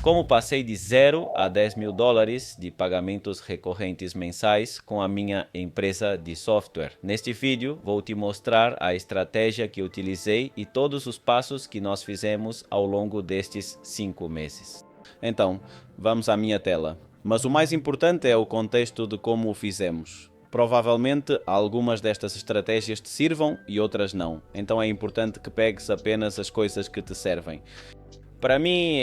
Como passei de 0 a 10 mil dólares de pagamentos recorrentes mensais com a minha empresa de software. Neste vídeo vou te mostrar a estratégia que utilizei e todos os passos que nós fizemos ao longo destes 5 meses. Então, vamos à minha tela. Mas o mais importante é o contexto de como o fizemos. Provavelmente algumas destas estratégias te sirvam e outras não. Então é importante que pegues apenas as coisas que te servem. Para mim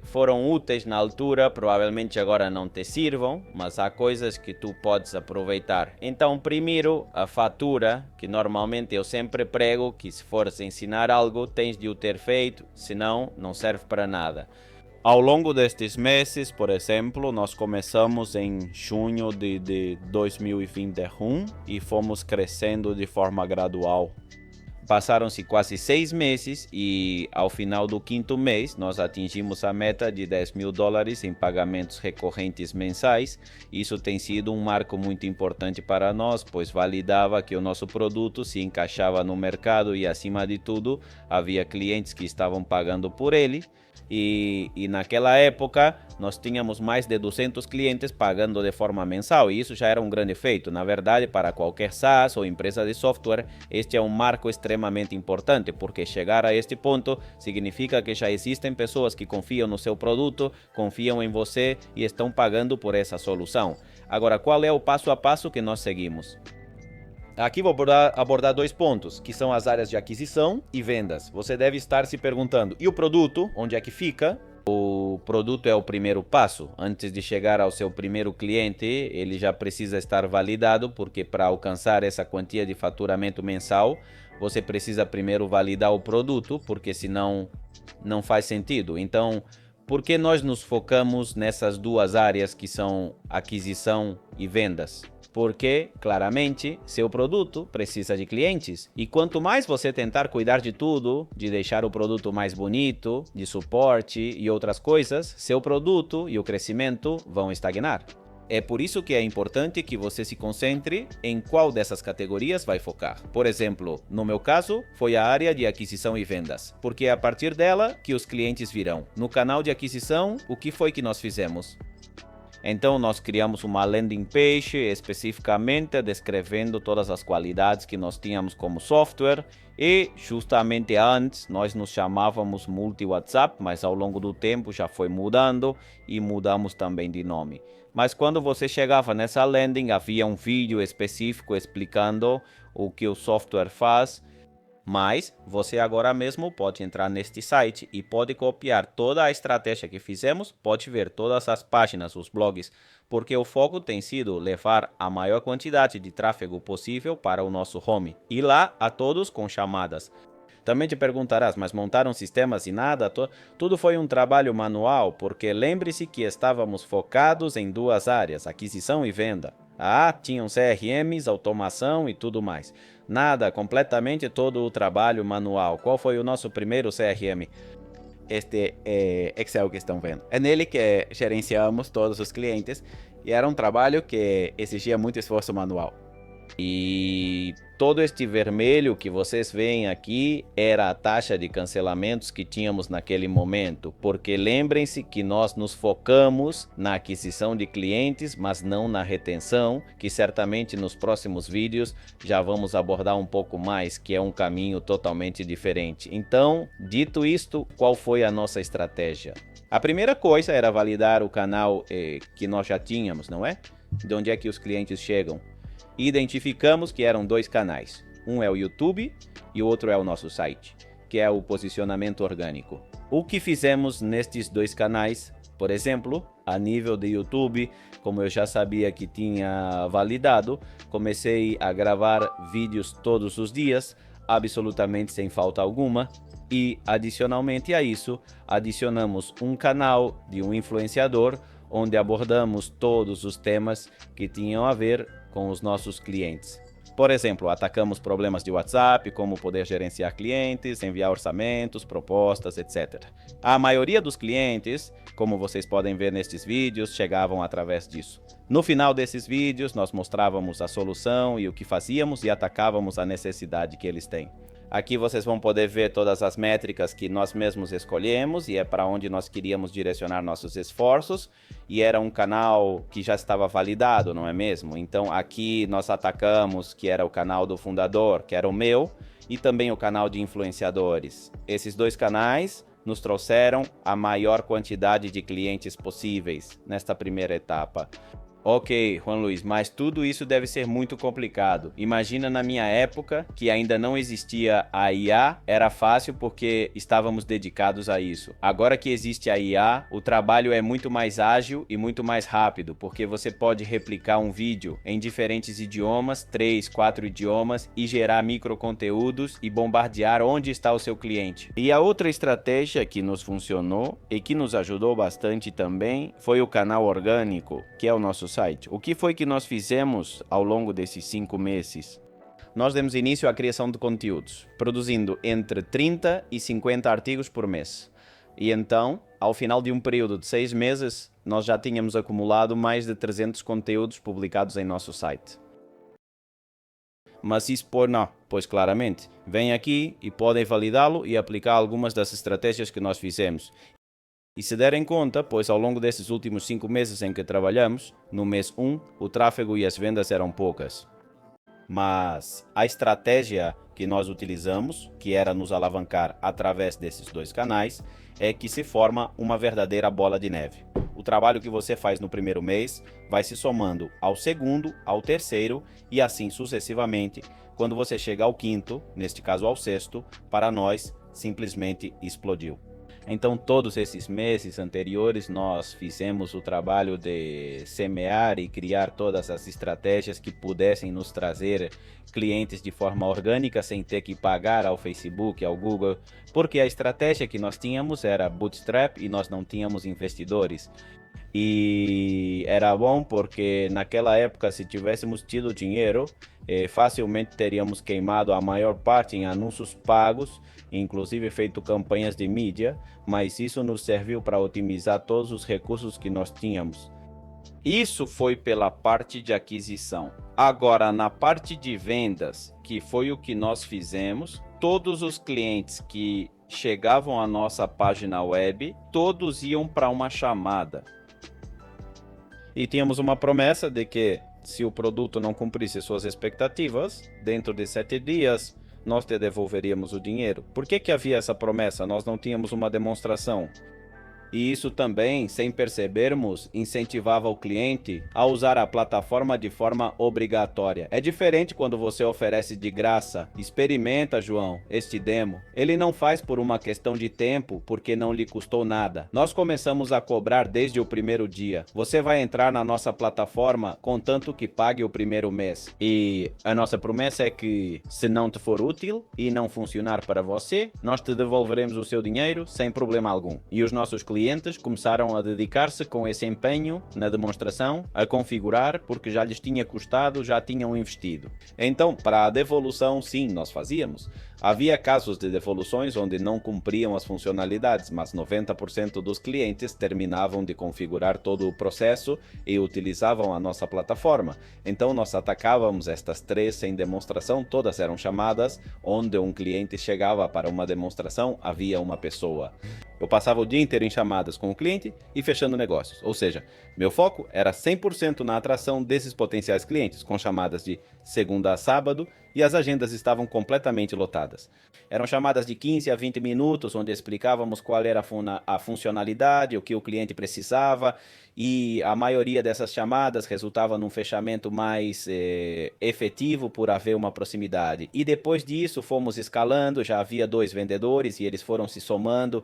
foram úteis na altura, provavelmente agora não te sirvam, mas há coisas que tu podes aproveitar. Então, primeiro, a fatura, que normalmente eu sempre prego que se fores ensinar algo, tens de o ter feito, senão não serve para nada. Ao longo destes meses, por exemplo, nós começamos em junho de 2021 e fomos crescendo de forma gradual. Passaram-se quase 6 meses e ao final do 5º mês nós atingimos a meta de 10 mil dólares em pagamentos recorrentes mensais. Isso tem sido um marco muito importante para nós, pois validava que o nosso produto se encaixava no mercado e, acima de tudo, havia clientes que estavam pagando por ele. E naquela época nós tínhamos mais de 200 clientes pagando de forma mensal e isso já era um grande feito. Na verdade, para qualquer SaaS ou empresa de software, este é um marco extremamente importante, porque chegar a este ponto significa que já existem pessoas que confiam no seu produto, confiam em você e estão pagando por essa solução. Agora, qual é o passo a passo que nós seguimos? Aqui vou abordar 2 pontos, que são as áreas de aquisição e vendas. Você deve estar se perguntando, e o produto, onde é que fica? O produto é o primeiro passo. Antes de chegar ao seu primeiro cliente, ele já precisa estar validado, porque para alcançar essa quantia de faturamento mensal, você precisa primeiro validar o produto, porque senão não faz sentido. Então, por que nós nos focamos nessas 2 áreas que são aquisição e vendas? Porque, claramente, seu produto precisa de clientes. E quanto mais você tentar cuidar de tudo, de deixar o produto mais bonito, de suporte e outras coisas, seu produto e o crescimento vão estagnar. É por isso que é importante que você se concentre em qual dessas categorias vai focar. Por exemplo, no meu caso, foi a área de aquisição e vendas, porque é a partir dela que os clientes virão. No canal de aquisição, o que foi que nós fizemos? Então nós criamos uma landing page especificamente descrevendo todas as qualidades que nós tínhamos como software e justamente antes nós nos chamávamos Multi-WhatsApp, mas ao longo do tempo já foi mudando e mudamos também de nome. Mas quando você chegava nessa landing havia um vídeo específico explicando o que o software faz. Mas você agora mesmo pode entrar neste site e pode copiar toda a estratégia que fizemos, pode ver todas as páginas, os blogs, porque o foco tem sido levar a maior quantidade de tráfego possível para o nosso home. E lá a todos com chamadas. Também te perguntarás, mas montaram sistemas e nada? Tudo foi um trabalho manual, porque lembre-se que estávamos focados em 2 áreas, aquisição e venda. Tinham CRMs, automação e tudo mais. Nada, completamente todo o trabalho manual. Qual foi o nosso primeiro CRM? Este Excel que estão vendo. É nele que gerenciamos todos os clientes e era um trabalho que exigia muito esforço manual. E todo este vermelho que vocês veem aqui era a taxa de cancelamentos que tínhamos naquele momento, porque lembrem-se que nós nos focamos na aquisição de clientes, mas não na retenção, que certamente nos próximos vídeos já vamos abordar um pouco mais, que é um caminho totalmente diferente. Então, dito isto, qual foi a nossa estratégia? A primeira coisa era validar o canal que nós já tínhamos, não é? De onde é que os clientes chegam? Identificamos que eram 2 canais. Um é o YouTube e o outro é o nosso site, que é o posicionamento orgânico. O que fizemos nestes 2 canais? Por exemplo, a nível de YouTube, como eu já sabia que tinha validado, comecei a gravar vídeos todos os dias, absolutamente sem falta alguma. E, adicionalmente a isso, adicionamos um canal de um influenciador, onde abordamos todos os temas que tinham a ver com os nossos clientes. Por exemplo, atacamos problemas de WhatsApp, como poder gerenciar clientes, enviar orçamentos, propostas, etc. A maioria dos clientes, como vocês podem ver nestes vídeos, chegavam através disso. No final desses vídeos, nós mostrávamos a solução e o que fazíamos e atacávamos a necessidade que eles têm. Aqui vocês vão poder ver todas as métricas que nós mesmos escolhemos e é para onde nós queríamos direcionar nossos esforços. E era um canal que já estava validado, não é mesmo? Então aqui nós atacamos que era o canal do fundador, que era o meu, e também o canal de influenciadores. Esses dois canais nos trouxeram a maior quantidade de clientes possíveis nesta primeira etapa. Ok, Juan Luis, mas tudo isso deve ser muito complicado. Imagina na minha época, que ainda não existia a IA, era fácil porque estávamos dedicados a isso. Agora que existe a IA, o trabalho é muito mais ágil e muito mais rápido, porque você pode replicar um vídeo em diferentes idiomas, 3, 4 idiomas, e gerar microconteúdos e bombardear onde está o seu cliente. E a outra estratégia que nos funcionou e que nos ajudou bastante também foi o canal orgânico, que é o nosso site. O que foi que nós fizemos ao longo desses 5 meses? Nós demos início à criação de conteúdos, produzindo entre 30 e 50 artigos por mês. E então, ao final de um período de 6 meses, nós já tínhamos acumulado mais de 300 conteúdos publicados em nosso site. Mas isso não, pois claramente, vêm aqui e podem validá-lo e aplicar algumas das estratégias que nós fizemos. E se derem conta, pois ao longo desses últimos 5 meses em que trabalhamos, no mês 1, o tráfego e as vendas eram poucas. Mas a estratégia que nós utilizamos, que era nos alavancar através desses dois canais, é que se forma uma verdadeira bola de neve. O trabalho que você faz no primeiro mês vai se somando ao segundo, ao terceiro e assim sucessivamente. Quando você chega ao quinto, neste caso ao sexto, para nós simplesmente explodiu. Então, todos esses meses anteriores, nós fizemos o trabalho de semear e criar todas as estratégias que pudessem nos trazer clientes de forma orgânica, sem ter que pagar ao Facebook, ao Google, porque a estratégia que nós tínhamos era bootstrap e nós não tínhamos investidores. E era bom porque naquela época, se tivéssemos tido dinheiro, facilmente teríamos queimado a maior parte em anúncios pagos, inclusive feito campanhas de mídia, mas isso nos serviu para otimizar todos os recursos que nós tínhamos. Isso foi pela parte de aquisição. Agora, na parte de vendas, que foi o que nós fizemos, todos os clientes que chegavam à nossa página web, todos iam para uma chamada. E tínhamos uma promessa de que, se o produto não cumprisse suas expectativas, dentro de 7 dias, nós te devolveríamos o dinheiro. Por que havia essa promessa? Nós não tínhamos uma demonstração. E isso também, sem percebermos, incentivava o cliente a usar a plataforma de forma obrigatória. É diferente quando você oferece de graça. Experimenta, João, este demo. Ele não faz por uma questão de tempo, porque não lhe custou nada. Nós começamos a cobrar desde o primeiro dia. Você vai entrar na nossa plataforma contanto que pague o primeiro mês. E a nossa promessa é que, se não te for útil e não funcionar para você, nós te devolveremos o seu dinheiro sem problema algum. E os nossos clientes começaram a dedicar-se com esse empenho na demonstração, a configurar, porque já lhes tinha custado, já tinham investido. Então, para a devolução, sim, nós fazíamos. Havia casos de devoluções onde não cumpriam as funcionalidades, mas 90% dos clientes terminavam de configurar todo o processo e utilizavam a nossa plataforma. Então, nós atacávamos estas 3 sem demonstração, todas eram chamadas, onde um cliente chegava para uma demonstração, havia uma pessoa. Eu passava o dia inteiro em chamadas com o cliente e fechando negócios. Ou seja, meu foco era 100% na atração desses potenciais clientes, com chamadas de segunda a sábado, e as agendas estavam completamente lotadas. Eram chamadas de 15 a 20 minutos, onde explicávamos qual era a funcionalidade, o que o cliente precisava, e a maioria dessas chamadas resultava num fechamento mais efetivo por haver uma proximidade. E depois disso fomos escalando, já havia 2 vendedores e eles foram se somando.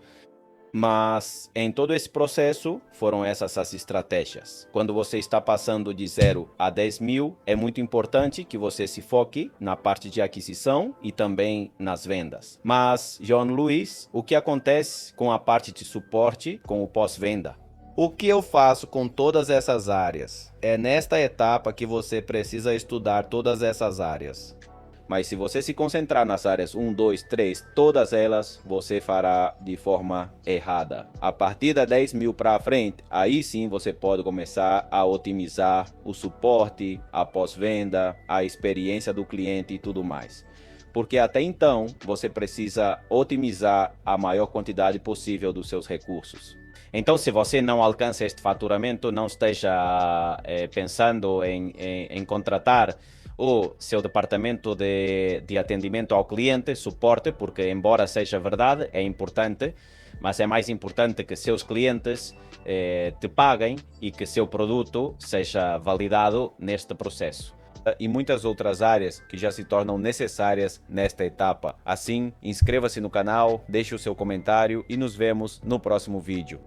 Mas em todo esse processo foram essas as estratégias. Quando você está passando de 0 a 10 mil, é muito importante que você se foque na parte de aquisição e também nas vendas. Mas, João Luiz, o que acontece com a parte de suporte, com o pós-venda? O que eu faço com todas essas áreas? É nesta etapa que você precisa estudar todas essas áreas. Mas se você se concentrar nas áreas 1, 2, 3, todas elas, você fará de forma errada. A partir da 10 mil para frente, aí sim você pode começar a otimizar o suporte, a pós-venda, a experiência do cliente e tudo mais. porque até então você precisa otimizar a maior quantidade possível dos seus recursos. Então, se você não alcança este faturamento, não esteja pensando em contratar o seu departamento de atendimento ao cliente, suporte, porque embora seja verdade, é importante, mas é mais importante que seus clientes te paguem e que seu produto seja validado neste processo. E muitas outras áreas que já se tornam necessárias nesta etapa. Assim, inscreva-se no canal, deixe o seu comentário e nos vemos no próximo vídeo.